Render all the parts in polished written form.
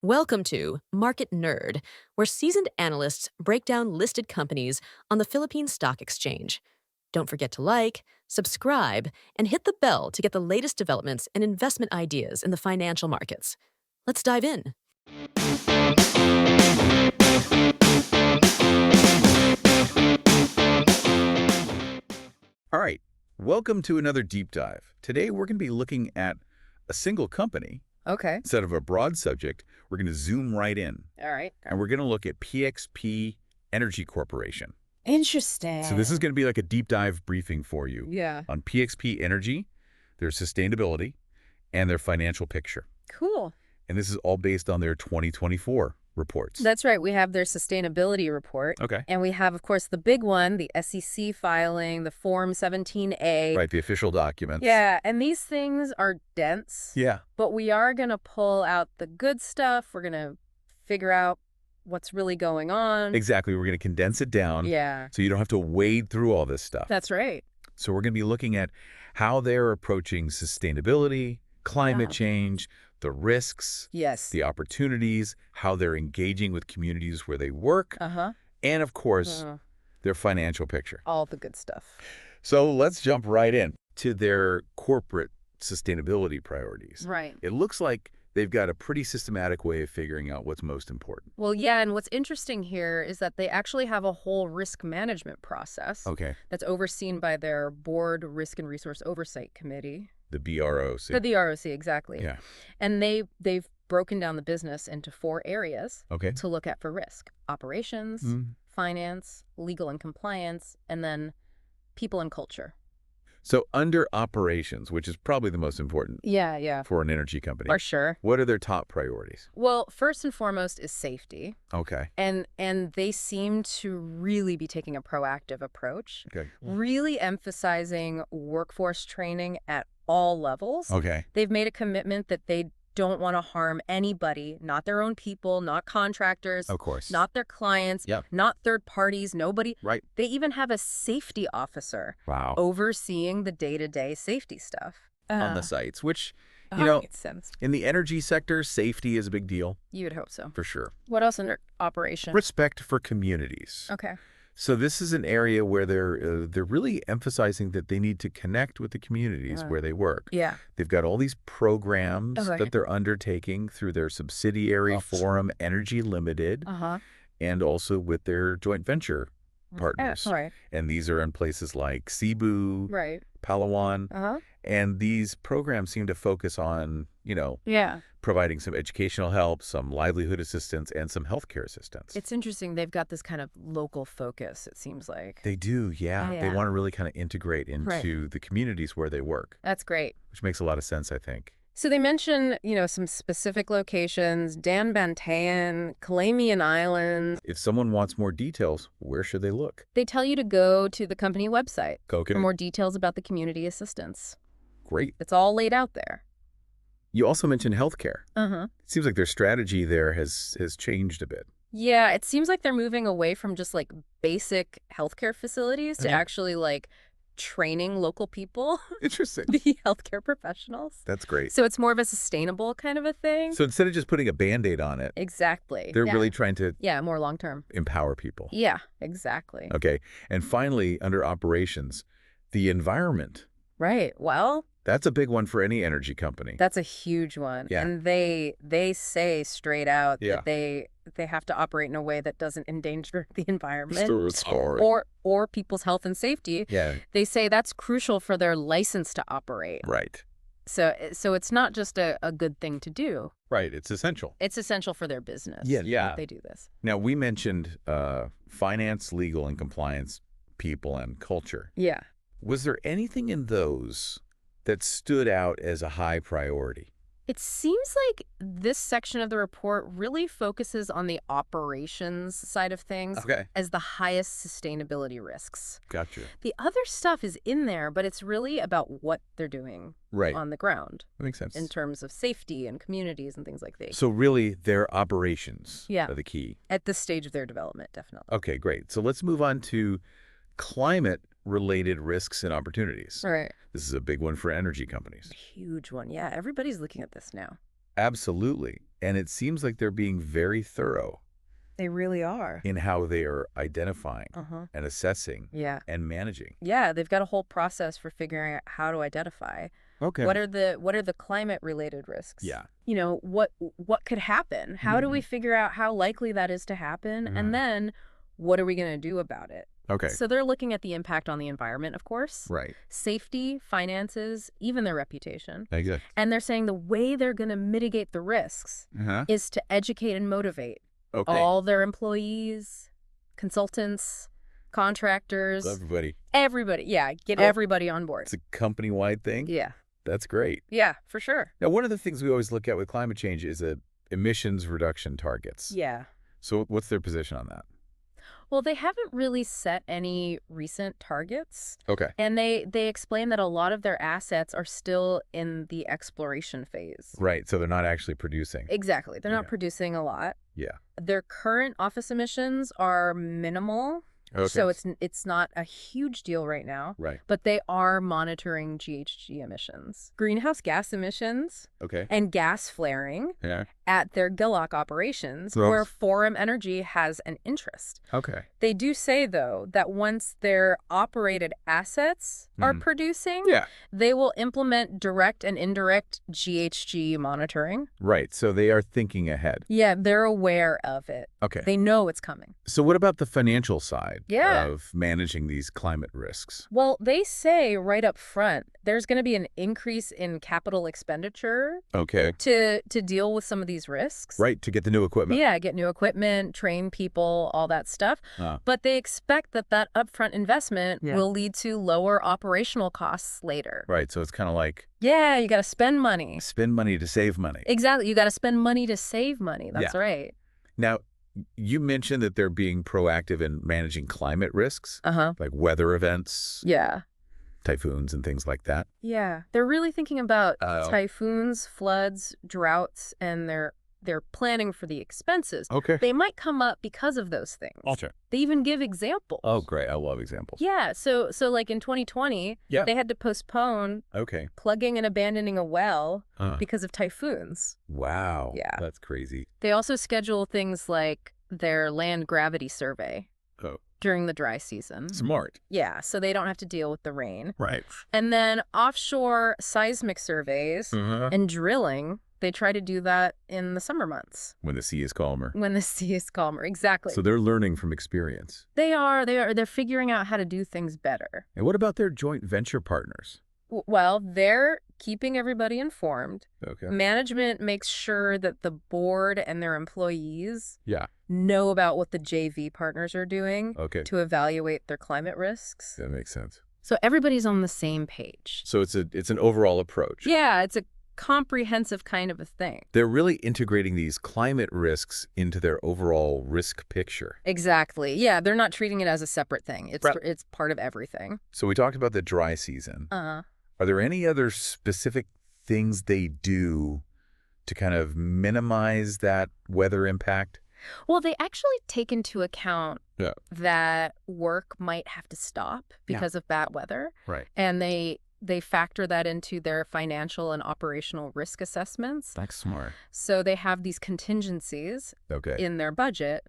Welcome to Market Nerd, where seasoned analysts break down listed companies on the Philippine Stock Exchange. Don't forget to like, subscribe, and hit the bell to get the latest developments and investment ideas in the financial markets. Let's dive in. All right, welcome to another deep dive. Today we're going to be looking at a single company. Okay. Instead of a broad subject, we're going to zoom right in. All right. And we're going to look at PXP Energy Corporation. Interesting. So this is going to be like a deep dive briefing for you Yeah. on PXP Energy, their sustainability, and their financial picture. Cool. And this is all based on their 2024 reports. That's right. We have their sustainability report. Okay. And we have, of course, the big one, the SEC filing, the Form 17A. Right, the official documents. Yeah. And these things are dense. Yeah. But we are going to pull out the good stuff. We're going to figure out what's really going on. Exactly. We're going to condense it down. Yeah. So you don't have to wade through all this stuff. That's right. So we're going to be looking at how they're approaching sustainability, climate change, the risks, Yes. the opportunities, how they're engaging with communities where they work, and of course, their financial picture. All the good stuff. So let's jump right in to their corporate sustainability priorities. Right. It looks like they've got a pretty systematic way of figuring out what's most important. Well, yeah, and what's interesting here is that they actually have a whole risk management process that's overseen by their Board Risk and Resource Oversight Committee. The BROC. The ROC, exactly. Yeah. And they've broken down the business into 4 areas Okay. to look at for risk: operations, finance, legal and compliance, and then people and culture. So under operations, which is probably the most important Yeah. for an energy company, For sure. what are their top priorities? Well, first and foremost is safety. Okay. And they seem to really be taking a proactive approach, Okay. really emphasizing workforce training at all levels. Okay. They've made a commitment that they don't want to harm anybody, not their own people, not contractors, Of course. not their clients, Yep. not third parties, nobody. Right. They even have a safety officer Wow. overseeing the day-to-day safety stuff. On the sites, which, you know, Makes sense. in the energy sector, safety is a big deal, You would hope so. for sure. What else under operation? Respect for communities. Okay. So this is an area where they're really emphasizing that they need to connect with the communities where they work. Yeah. They've got all these programs Okay. that they're undertaking through their subsidiary Forum Energy Limited and also with their joint venture partners. All right. And these are in places like Cebu, Right. Palawan, and these programs seem to focus on, Yeah. providing some educational help, some livelihood assistance, and some healthcare assistance. It's interesting. They've got this kind of local focus, it seems like. They do, yeah. Yeah. They want to really kind of integrate into the communities where they work, That's great. which makes a lot of sense, I think. So they mention, some specific locations: Dan Bantayan, Calamian Islands. If someone wants more details, where should they look? They tell you to go to the company website Okay. for more details about the community assistance. Great. It's all laid out there. You also mentioned healthcare. Uh-huh. It seems like their strategy there has changed a bit. Yeah, it seems like they're moving away from just like basic healthcare facilities to actually like training local people Interesting. to be healthcare professionals. That's great. So it's more of a sustainable kind of a thing. So instead of just putting a Band-Aid on it, Exactly. they're Yeah. really trying to Yeah, more long term. empower people. Yeah, exactly. Okay. And finally, under operations, the environment. Right. Well, That's a big one for any energy company. that's a huge one. Yeah. And they say straight out Yeah. that they have to operate in a way that doesn't endanger the environment It's hard. or people's health and safety. Yeah, They say that's crucial for their license to operate. right. So it's not just a good thing to do. Right. It's essential. It's essential for their business. Yeah. that they do this. Now, we mentioned finance, legal, and compliance, people, and culture. Yeah. Was there anything in those that stood out as a high priority? It seems like this section of the report really focuses on the operations side of things Okay. as the highest sustainability risks. Gotcha. The other stuff is in there, but it's really about what they're doing Right. on the ground That makes sense. in terms of safety and communities and things like that. So really, their operations Yeah. are the key. At this stage of their development, definitely. Okay, great. So let's move on to climate-related risks and opportunities. All right. This is a big one for energy companies. Huge one. Yeah, everybody's looking at this now. Absolutely. And it seems like they're being very thorough They really are. in how they are identifying Uh-huh. and assessing Yeah. and managing. Yeah, they've got a whole process for figuring out how to identify Okay. what are the climate related risks. Yeah. You know, what could happen? How do we figure out how likely that is to happen? And then what are we going to do about it? Okay. So they're looking at the impact on the environment, of course. Right. Safety, finances, even their reputation. Exactly. And they're saying the way they're going to mitigate the risks is to educate and motivate all their employees, consultants, contractors. Everybody. Yeah, get everybody on board. It's a company-wide thing? Yeah. That's great. Yeah, for sure. Now, one of the things we always look at with climate change is emissions reduction targets. Yeah. So what's their position on that? Well, they haven't really set any recent targets. Okay. And they explain that a lot of their assets are still in the exploration phase. Right. So they're not actually producing. Exactly. They're not producing a lot. Yeah. Their current office emissions are minimal. Okay. So it's not a huge deal right now. Right. But they are monitoring GHG emissions, greenhouse gas emissions, and gas flaring at their Gillock operations, where Forum Energy has an interest. Okay. They do say, though, that once their operated assets are producing, they will implement direct and indirect GHG monitoring. Right. So they are thinking ahead. Yeah, they're aware of it. Okay. They know it's coming. So what about the financial side Yeah. of managing these climate risks? Well, they say right up front, there's going to be an increase in capital expenditure to deal with some of these risks. Right, to get the new equipment. Yeah, get new equipment, train people, all that stuff. But they expect that upfront investment will lead to lower operational costs later. Right, so it's kind of like... Yeah, you got to spend money. Spend money to save money. Exactly. You got to spend money to save money. That's right. Now, you mentioned that they're being proactive in managing climate risks, like weather events, typhoons and things like that. Yeah, they're really thinking about typhoons, floods, droughts, and they're planning for the expenses. Okay. They might come up because of those things. Alter. They even give examples. Oh, great. I love examples. Yeah, so like in 2020, they had to postpone plugging and abandoning a well because of typhoons. Wow. Yeah. That's crazy. They also schedule things like their land gravity survey during the dry season. Smart. Yeah, so they don't have to deal with the rain. Right. And then offshore seismic surveys and drilling, they try to do that in the summer months. When the sea is calmer. When the sea is calmer, exactly. So they're learning from experience. They are. They're figuring out how to do things better. And what about their joint venture partners? Well, they're keeping everybody informed. Okay. Management makes sure that the board and their employees Yeah. know about what the JV partners are doing to evaluate their climate risks. That makes sense. So everybody's on the same page. So it's an overall approach. Yeah, it's a comprehensive kind of a thing. They're really integrating these climate risks into their overall risk picture. Exactly. Yeah, they're not treating it as a separate thing. It's part of everything. So we talked about the dry season. Are there any other specific things they do to kind of minimize that weather impact? Well, they actually take into account that work might have to stop because of bad weather. Right. And they factor that into their financial and operational risk assessments. That's smart. So they have these contingencies in their budget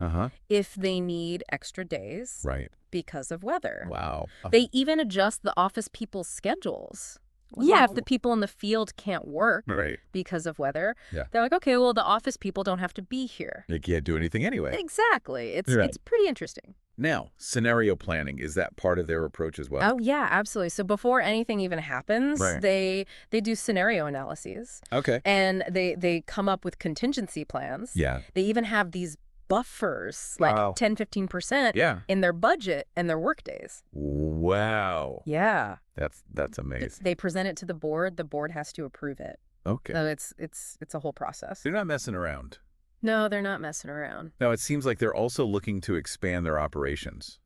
if they need extra days because of weather. Wow. They even adjust the office people's schedules. Yeah, if the people in the field can't work because of weather, they're like, okay, well, the office people don't have to be here. They can't do anything anyway. Exactly. It's pretty interesting. Now, scenario planning, is that part of their approach as well? Oh, yeah, absolutely. So before anything even happens, they do scenario analyses. Okay. And they come up with contingency plans. Yeah. They even have these buffers, like 10-15% in their budget and their work days. Wow. Yeah. That's amazing. They present it to the board. The board has to approve it. Okay. So it's a whole process. They're not messing around. No, they're not messing around. Now, it seems like they're also looking to expand their operations.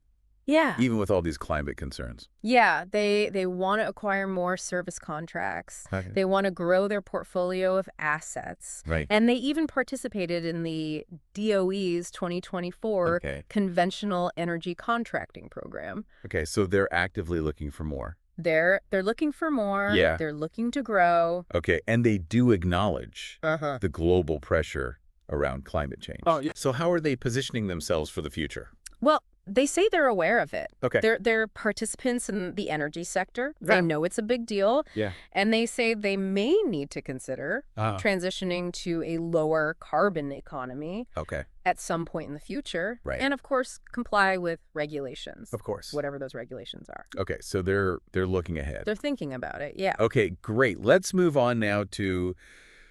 Yeah. Even with all these climate concerns. Yeah, they want to acquire more service contracts. Okay. They want to grow their portfolio of assets. Right. And they even participated in the DOE's 2024 Conventional Energy Contracting Program. Okay, so they're actively looking for more. They're looking for more. Yeah. They're looking to grow. Okay, and they do acknowledge the global pressure around climate change. Oh, yeah. So how are they positioning themselves for the future? Well, they say they're aware of it. Okay. They're participants in the energy sector. They Yeah. know it's a big deal. Yeah. And they say they may need to consider transitioning to a lower carbon economy Okay. at some point in the future. Right. And of course, comply with regulations. Of course. Whatever those regulations are. Okay, so they're looking ahead. They're thinking about it, yeah. Okay, great. Let's move on now to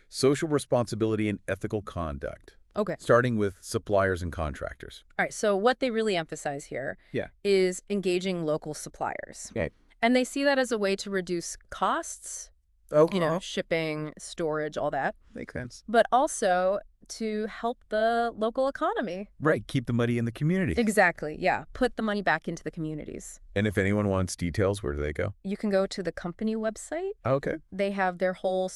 social responsibility and ethical conduct, Okay. starting with suppliers and contractors. All right, so what they really emphasize here is engaging local suppliers. Okay. And they see that as a way to reduce costs, Okay. shipping, storage, all that, Makes sense. but also to help the local economy. Right, keep the money in the community. Exactly, yeah. Put the money back into the communities. And if anyone wants details, where do they go? You can go to the company website. Okay. They have their whole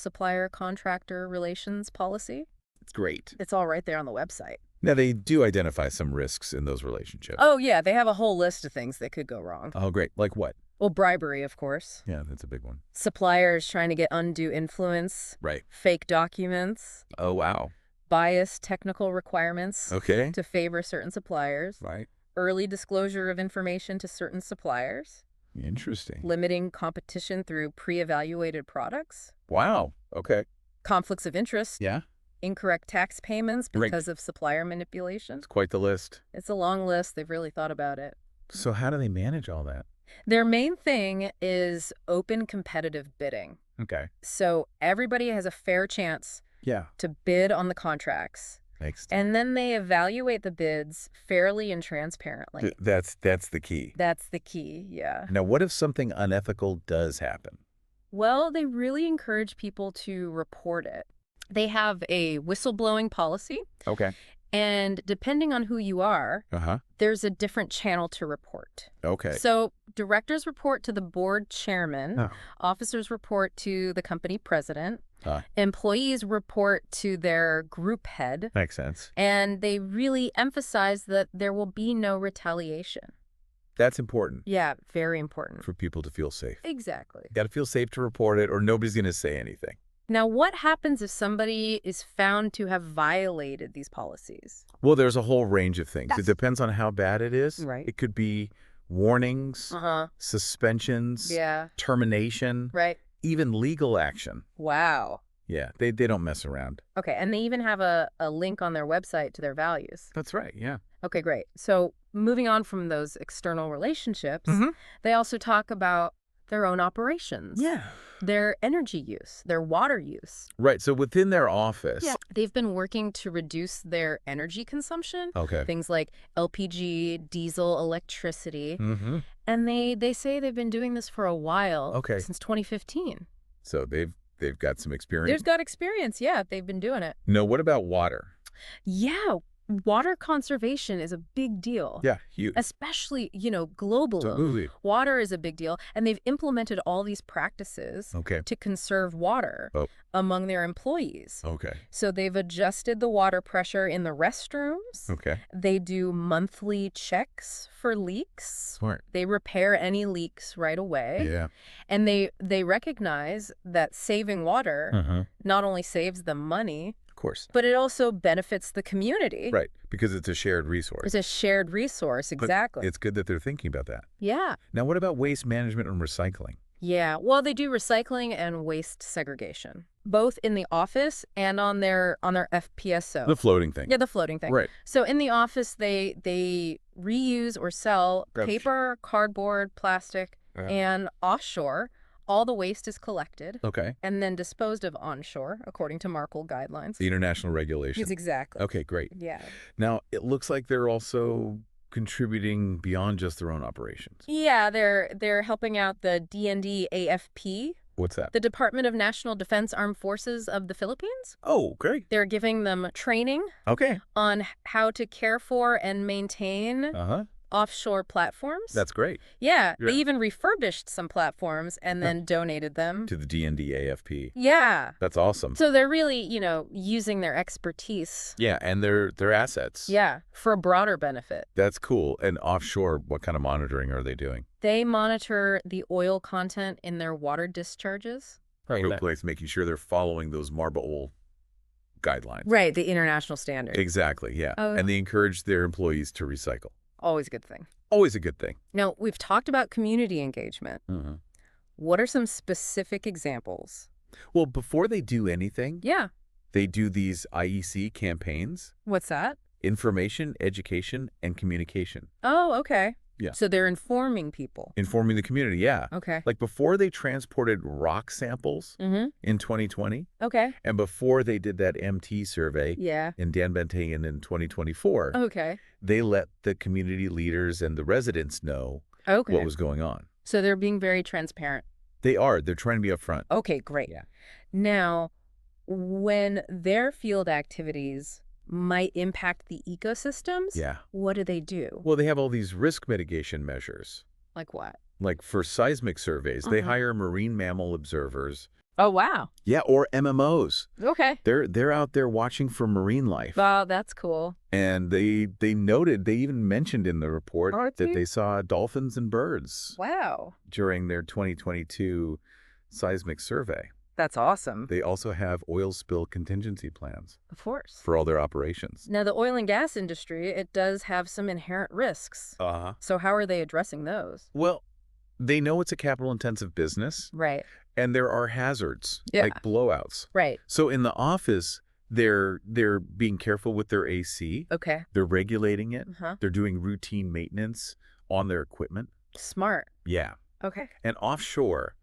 supplier-contractor relations policy. It's great. It's all right there on the website. Now, they do identify some risks in those relationships. Oh, yeah, they have a whole list of things that could go wrong. Oh, great. Like what? Well, bribery, of course. Yeah, that's a big one. Suppliers trying to get undue influence. Right. Fake documents. Oh, wow. Biased technical requirements Okay. to favor certain suppliers. Right. Early disclosure of information to certain suppliers. Interesting. Limiting competition through pre-evaluated products. Wow. Okay. Conflicts of interest. Yeah. Incorrect tax payments Right. because of supplier manipulation. It's quite the list. It's a long list. They've really thought about it. So how do they manage all that? Their main thing is open competitive bidding. Okay. So everybody has a fair chance Yeah. to bid on the contracts. Makes sense. And then they evaluate the bids fairly and transparently. That's the key. That's the key, yeah. Now, what if something unethical does happen? Well, they really encourage people to report it. They have a whistleblowing policy, Okay. and depending on who you are, Uh-huh. there's a different channel to report. Okay. So directors report to the board chairman, Oh. officers report to the company president, Huh. employees report to their group head, Makes sense. and they really emphasize that there will be no retaliation. That's important Yeah, very important. for people to feel safe. Exactly. Got to feel safe to report it or nobody's going to say anything. Now, what happens if somebody is found to have violated these policies? Well, there's a whole range of things. It depends on how bad it is. Right. It could be warnings, suspensions, Yeah. termination, Right. even legal action. Wow. Yeah, they don't mess around. Okay, and they even have a link on their website to their values. That's right, yeah. Okay, great. So moving on from those external relationships, they also talk about their own operations. Yeah. Their energy use, their water use. Right, so within their office. Yeah. They've been working to reduce their energy consumption. Okay. Things like LPG, diesel, electricity. Mm-hmm. And they say they've been doing this for a while. Okay. Since 2015. So they've got some experience. There's got experience. Yeah, they've been doing it. No, what about water? Yeah. Water conservation is a big deal. Yeah, huge. Especially, globally. Absolutely. Water is a big deal. And they've implemented all these practices Okay. to conserve water among their employees. Okay. So they've adjusted the water pressure in the restrooms. Okay. They do monthly checks for leaks. Smart. They repair any leaks right away. Yeah. And they recognize that saving water not only saves them money, Of course. but it also benefits the community. Right, because it's a shared resource. It's a shared resource, But exactly. it's good that they're thinking about that. Yeah. Now, what about waste management and recycling? Yeah. Well, they do recycling and waste segregation, both in the office and on their FPSO. The floating thing. Yeah, the floating thing. Right. So in the office, they reuse or sell Gotcha. paper, cardboard, plastic, and offshore. All the waste is collected Okay. and then disposed of onshore, according to MARCL guidelines. The international regulation. Yes, exactly. Okay, great. Yeah. Now, it looks like they're also contributing beyond just their own operations. Yeah, they're helping out the DND AFP, What's that? the Department of National Defense Armed Forces of the Philippines. Oh, great. They're giving them training Okay. on how to care for and maintain Uh-huh. offshore platforms. That's great. Yeah, Yeah. they even refurbished some platforms and then donated them To the DND-AFP. Yeah. That's awesome. So they're really, using their expertise. Yeah, and their assets. Yeah, for a broader benefit. That's cool. And offshore, what kind of monitoring are they doing? They monitor the oil content in their water discharges. Cool place, making sure they're following those MARBL guidelines. Right, the international standard. Exactly, yeah. Oh. And they encourage their employees to recycle. Always a good thing. Always a good thing. Now, we've talked about community engagement. Mm-hmm. What are some specific examples? Well, before they do anything, Yeah. they do these IEC campaigns, What's that? information, education, and communication. Oh, okay. Yeah. So they're informing people. Informing the community, yeah. Okay. Like before they transported rock samples Mm-hmm. in 2020, Okay. and before they did that MT survey Yeah. in Danbentegan in 2024, Okay. they let the community leaders and the residents know Okay. what was going on. So they're being very transparent. They are. They're trying to be upfront. Okay, great. Yeah. Now, when their field activities might impact the ecosystems, Yeah. what do they do? Well, they have all these risk mitigation measures. Like what? Like for seismic surveys, they Uh-huh. hire marine mammal observers. Oh, wow. Yeah, or MMOs. Okay. They're out there watching for marine life. Wow, that's cool. And they noted, they even mentioned in the report that they saw dolphins and birds Wow. during their 2022 seismic survey. That's awesome. They also have oil spill contingency plans Of course. for all their operations. Now, the oil and gas industry, it does have some inherent risks. Uh-huh. So how are they addressing those? Well, they know it's a capital-intensive business, Right. and there are hazards, Yeah. like blowouts. Right. So in the office, they're being careful with their AC. Okay. They're regulating it. Uh-huh. They're doing routine maintenance on their equipment. Smart. Yeah. Okay. And offshore,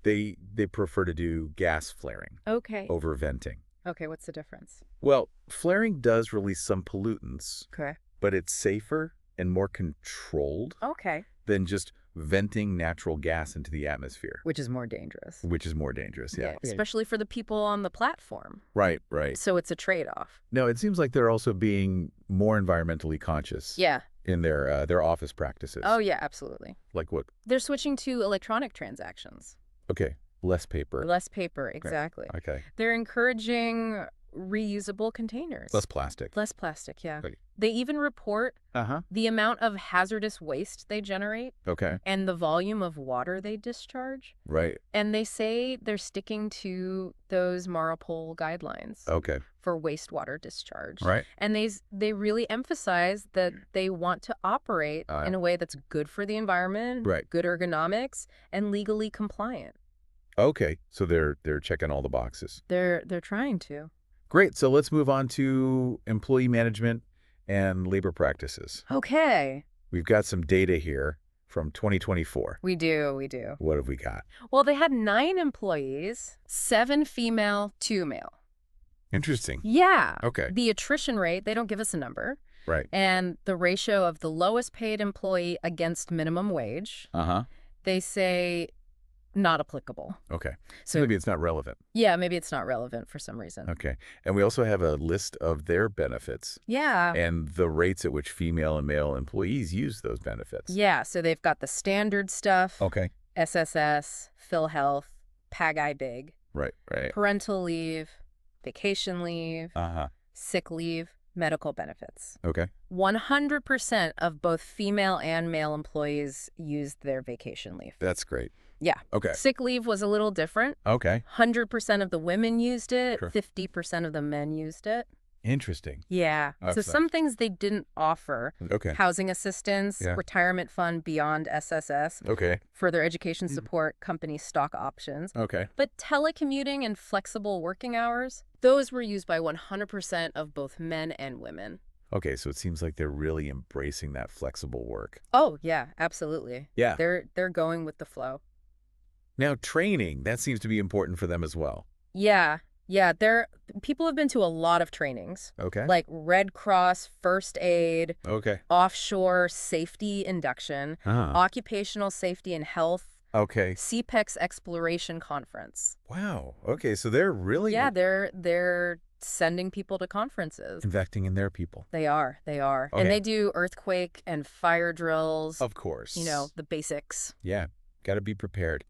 they prefer to do gas flaring Okay. over venting. Okay, what's the difference? Well, flaring does release some pollutants, Okay. but it's safer and more controlled Okay. than just venting natural gas into the atmosphere, Which is more dangerous. which is more dangerous. Yeah. Especially for the people on the platform. Right, right. So it's a trade-off. No, it seems like they're also being more environmentally conscious Yeah. in their office practices. Oh, yeah, absolutely. Like what? They're switching to electronic transactions. Okay, less paper. Less paper, exactly. Okay. They're encouraging reusable containers. Less plastic. Less plastic, yeah. Okay. They even report Uh-huh. the amount of hazardous waste they generate Okay. and the volume of water they discharge. Right. And they say they're sticking to those MARPOL guidelines Okay. for wastewater discharge. Right. And they really emphasize that they want to operate in a way that's good for the environment, Right. good ergonomics, and legally compliant. Okay. So they're checking all the boxes. They're trying to. Great. So let's move on to employee management and labor practices. Okay. We've got some data here from 2024. We do. What have we got? Well, they had 9 employees, 7 female, 2 male. Interesting. Yeah. Okay. The attrition rate, they don't give us a number. Right. And the ratio of the lowest paid employee against minimum wage, Uh-huh. they say not applicable. Okay. So Maybe it's not relevant. yeah, maybe it's not relevant for some reason. Okay. And we also have a list of their benefits Yeah. and the rates at which female and male employees use those benefits. Yeah, so they've got the standard stuff, Okay. SSS, PhilHealth, PAG-IBIG, Right, right. parental leave, vacation leave, Uh-huh. sick leave, medical benefits. Okay. 100% of both female and male employees used their vacation leave. That's great. Yeah. Okay. Sick leave was a little different. Okay. 100% of the women used it, Sure. 50% of the men used it. Interesting. Yeah. So That's some things they didn't offer. Okay. Housing assistance, Yeah. retirement fund beyond SSS, Okay. further education support, company stock options. Okay. But telecommuting and flexible working hours, those were used by 100% of both men and women. Okay, so it seems like they're really embracing that flexible work. Oh, yeah, absolutely. Yeah. They're going with the flow. Now, training, that seems to be important for them as well. Yeah. People have been to a lot of trainings, Okay. like Red Cross first aid, Okay. offshore safety induction, occupational safety and health, Okay. CPEX exploration conference. Wow. Okay, so they're really... Yeah, they're sending people to conferences. Investing in their people. They are. Okay. And they do earthquake and fire drills. Of course. The basics. Yeah. Got to be prepared.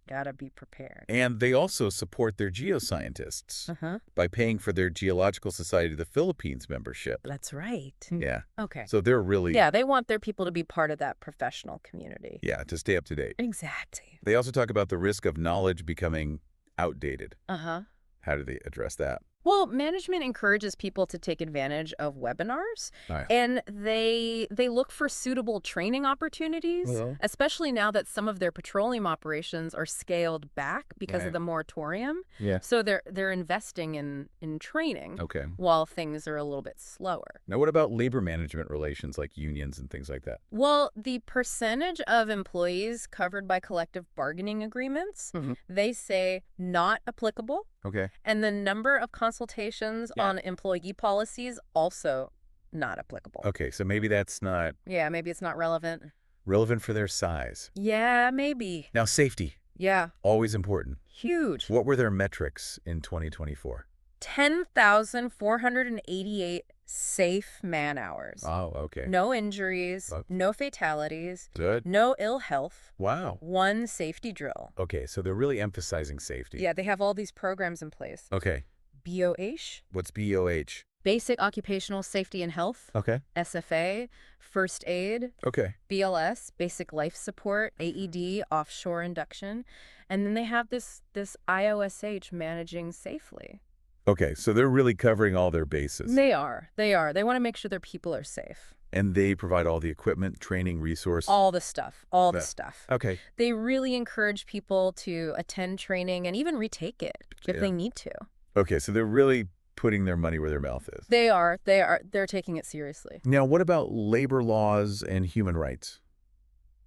And they also support their geoscientists by paying for their Geological Society of the Philippines membership. That's right. Yeah. Okay. So they're really... Yeah, they want their people to be part of that professional community. Yeah, to stay up to date. Exactly. They also talk about the risk of knowledge becoming outdated. How do they address that? Well, management encourages people to take advantage of webinars, and they look for suitable training opportunities, especially now that some of their petroleum operations are scaled back because of the moratorium. Yeah. So they're investing in training while things are a little bit slower. Now, what about labor management relations like unions and things like that? Well, the percentage of employees covered by collective bargaining agreements, they say not applicable. Okay. And the number of consultations on employee policies also not applicable. Okay, so maybe that's not... Yeah, maybe it's not relevant. Relevant for their size. Yeah, maybe. Now, safety. Yeah. Always important. Huge. What were their metrics in 2024? 10,488 safe man-hours. Oh, okay. No injuries, no fatalities, Good. no ill health. Wow. 1 safety drill. Okay, so they're really emphasizing safety. Yeah, they have all these programs in place. Okay. BOH? What's BOH? Basic Occupational Safety and Health. Okay. SFA, First Aid. Okay. BLS, Basic Life Support. AED, Offshore Induction. And then they have this IOSH, Managing Safely. Okay, so they're really covering all their bases. They are. They want to make sure their people are safe. And they provide all the equipment, training, resource. All the stuff. The stuff. Okay. They really encourage people to attend training and even retake it if they need to. Okay, so they're really putting their money where their mouth is. They are. They're taking it seriously. Now, what about labor laws and human rights?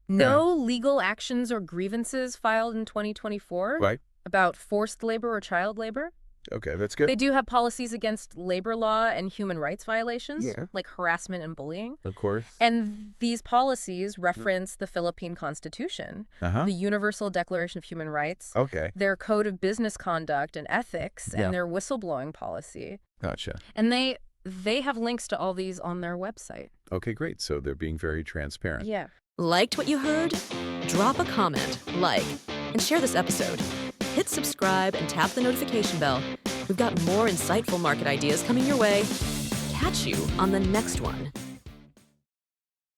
No legal actions or grievances filed in 2024 about forced labor or child labor. Okay, that's good. They do have policies against labor law and human rights violations, like harassment and bullying. Of course. And these policies reference the Philippine Constitution, the Universal Declaration of Human Rights, their Code of Business Conduct and Ethics, and their whistleblowing policy. Gotcha. And they have links to all these on their website. Okay, great. So they're being very transparent. Yeah. Liked what you heard? Drop a comment, and share this episode. Hit subscribe and tap the notification bell. We've got more insightful market ideas coming your way. Catch you on the next one.